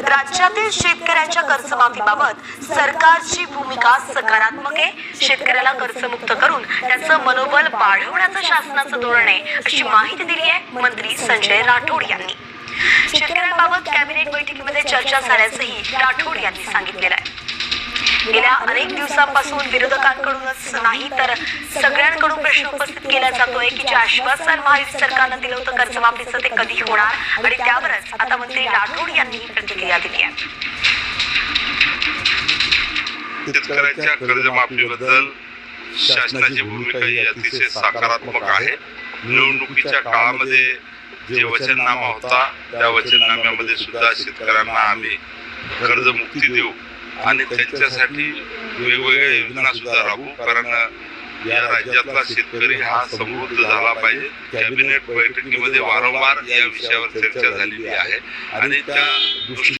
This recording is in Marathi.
राज्यातील शेतकऱ्यांच्या कर्जमाफीबाबत सरकारची भूमिका सकारात्मक आहे। शेतकऱ्याला कर्जमुक्त करून त्याचं मनोबल वाढवण्याचं शासनाचं धोरण आहे, अशी माहिती दिली आहे मंत्री संजय राठोड यांनी। शेतकऱ्यांबाबत कॅबिनेट बैठकीमध्ये चर्चा झाल्याचंही राठोड यांनी सांगितलेलं आहे। गेल्या अनेक दिवसांपासून विरोधकांकडूनच नाही तर सगळ्यांकडून प्रश्न उपस्थित केला जातोय की जे आश्वासन महायुती सरकारनं दिलं होतं कर्जमाफीचं ते कधी होणार, आणि त्यावरच आता मंत्री राठोड यांनी प्रतिक्रिया दिली आहे। शेतकऱ्यांच्या कर्जमाफीबद्दल शासनाची भूमिका ही अतिशय सकारात्मक आहे। निवडणुकीच्या काळामध्ये जे वचननामा होता त्या वचननाम्यामध्ये सुद्धा शेतकऱ्यांना आम्ही कर्जमुक्ती देऊ आणि त्यांच्यासाठी वेगवेगळ्या योजना सुद्धा राबवू, कारण या राज्यातला शेतकरी हा समृद्ध झाला पाहिजे। कॅबिनेट बैठकीमध्ये वारंवार या विषयावर चर्चा झालेली आहे आणि त्या